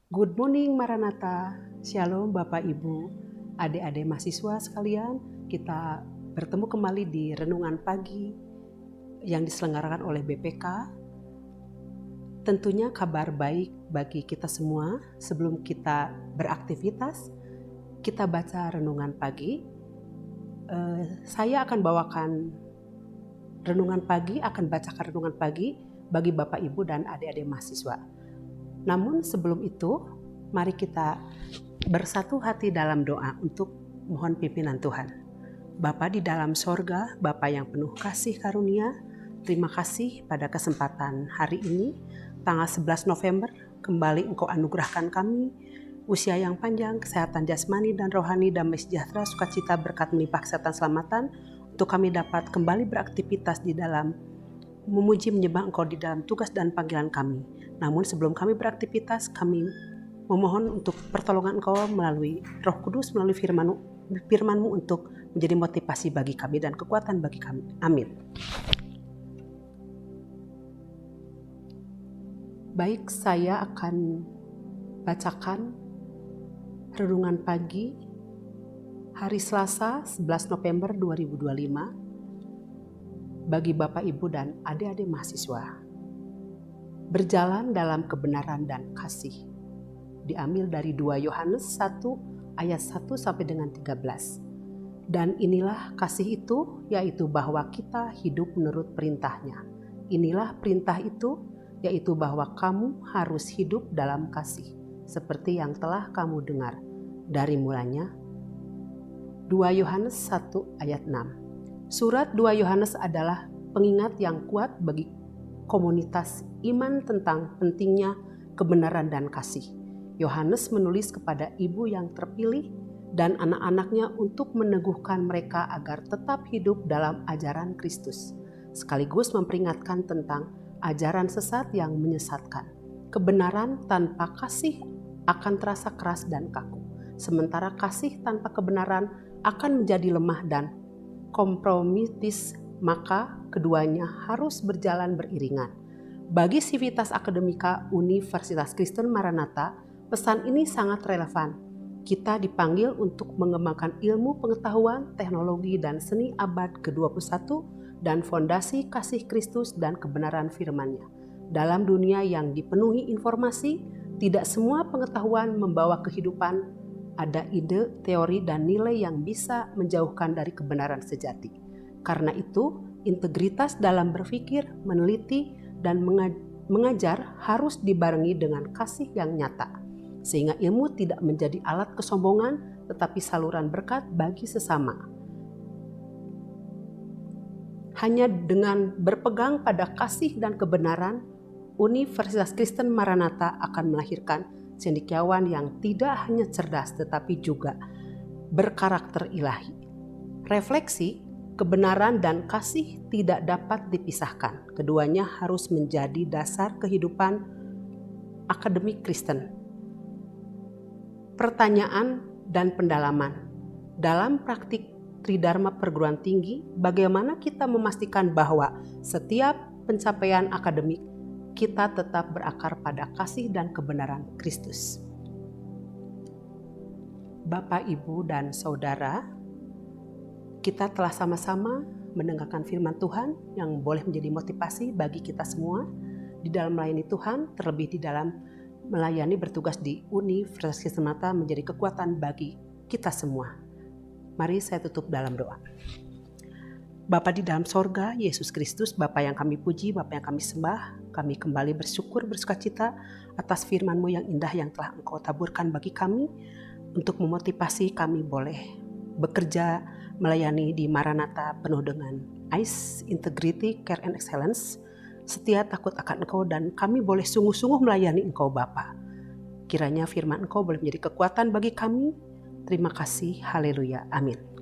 Good morning Maranatha, Shalom Bapak Ibu, adik-adik mahasiswa sekalian. Kita bertemu kembali di Renungan Pagi yang diselenggarakan oleh BPK. Tentunya kabar baik bagi kita semua. Sebelum kita beraktivitas, kita baca Renungan Pagi. Saya akan bawakan Renungan Pagi, akan bacakan Renungan Pagi bagi Bapak Ibu dan adik-adik mahasiswa. Namun sebelum itu, mari kita bersatu hati dalam doa untuk mohon pimpinan Tuhan. Bapa di dalam sorga, Bapa yang penuh kasih karunia, terima kasih pada kesempatan hari ini, tanggal 11 November, kembali Engkau anugerahkan kami usia yang panjang, kesehatan jasmani dan rohani, damai sejahtera, sukacita, berkat melimpah, kesehatan, selamatan, untuk kami dapat kembali beraktivitas di dalam memuji menyembah Engkau di dalam tugas dan panggilan kami. Namun sebelum kami beraktivitas, kami memohon untuk pertolongan Engkau melalui Roh Kudus, melalui firman-Mu untuk menjadi motivasi bagi kami dan kekuatan bagi kami. Amin. Baik, saya akan bacakan Renungan Pagi hari Selasa 11 November 2025 bagi Bapak Ibu dan adik-adik mahasiswa. Berjalan dalam kebenaran dan kasih. Diambil dari 2 Yohanes 1 ayat 1 sampai dengan 13. Dan inilah kasih itu, yaitu bahwa kita hidup menurut perintahnya. Inilah perintah itu, yaitu bahwa kamu harus hidup dalam kasih, seperti yang telah kamu dengar dari mulanya. 2 Yohanes 1 ayat 6. Surat 2 Yohanes adalah pengingat yang kuat bagi komunitas iman tentang pentingnya kebenaran dan kasih. Yohanes menulis kepada ibu yang terpilih dan anak-anaknya untuk meneguhkan mereka agar tetap hidup dalam ajaran Kristus, sekaligus memperingatkan tentang ajaran sesat yang menyesatkan. Kebenaran tanpa kasih akan terasa keras dan kaku, sementara kasih tanpa kebenaran akan menjadi lemah dan kompromitis. Maka keduanya harus berjalan beriringan. Bagi Civitas Akademika Universitas Kristen Maranatha, pesan ini sangat relevan. Kita dipanggil untuk mengembangkan ilmu pengetahuan, teknologi, dan seni abad ke-21 dan fondasi kasih Kristus dan kebenaran firman-Nya. Dalam dunia yang dipenuhi informasi, tidak semua pengetahuan membawa kehidupan. Ada ide, teori, dan nilai yang bisa menjauhkan dari kebenaran sejati. Karena itu, integritas dalam berpikir, meneliti, dan mengajar harus dibarengi dengan kasih yang nyata, sehingga ilmu tidak menjadi alat kesombongan, tetapi saluran berkat bagi sesama. Hanya dengan berpegang pada kasih dan kebenaran, Universitas Kristen Maranatha akan melahirkan cendekiawan yang tidak hanya cerdas, tetapi juga berkarakter ilahi. Refleksi, kebenaran dan kasih tidak dapat dipisahkan. Keduanya harus menjadi dasar kehidupan akademik Kristen. Pertanyaan dan pendalaman. Dalam praktik Tridharma perguruan tinggi, bagaimana kita memastikan bahwa setiap pencapaian akademik kita tetap berakar pada kasih dan kebenaran Kristus? Bapak, Ibu, dan Saudara, kita telah sama-sama mendengarkan firman Tuhan yang boleh menjadi motivasi bagi kita semua di dalam melayani Tuhan, terlebih di dalam melayani bertugas di Universitas Kristen Maranatha menjadi kekuatan bagi kita semua. Mari saya tutup dalam doa. Bapa di dalam sorga, Yesus Kristus, Bapa yang kami puji, Bapa yang kami sembah, kami kembali bersyukur, bersukacita atas firman-Mu yang indah yang telah Engkau taburkan bagi kami untuk memotivasi kami boleh bekerja melayani di Maranatha penuh dengan AIS, Integrity, Care and Excellence, setia takut akan Engkau, dan kami boleh sungguh-sungguh melayani Engkau Bapa. Kiranya firman Engkau boleh menjadi kekuatan bagi kami. Terima kasih, haleluya, amin.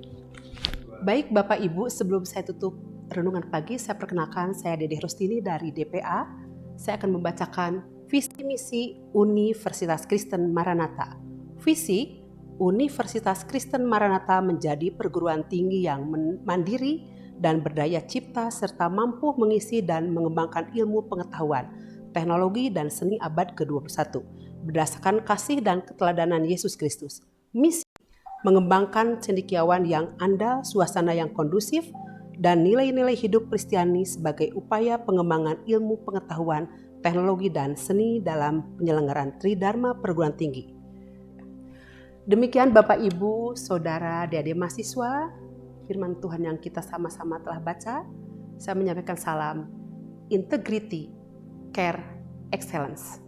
Baik Bapak Ibu, sebelum saya tutup Renungan Pagi, saya perkenalkan, saya Dede Rostini dari DPA. Saya akan membacakan visi misi Universitas Kristen Maranatha. Visi Universitas Kristen Maranatha menjadi perguruan tinggi yang mandiri dan berdaya cipta serta mampu mengisi dan mengembangkan ilmu pengetahuan, teknologi, dan seni abad ke-21 berdasarkan kasih dan keteladanan Yesus Kristus. Misi mengembangkan cendekiawan yang andal, suasana yang kondusif, dan nilai-nilai hidup Kristiani sebagai upaya pengembangan ilmu pengetahuan, teknologi, dan seni dalam penyelenggaraan Tridharma perguruan tinggi. Demikian Bapak Ibu, Saudara, adik-adik mahasiswa, firman Tuhan yang kita sama-sama telah baca. Saya menyampaikan salam integrity, care, excellence.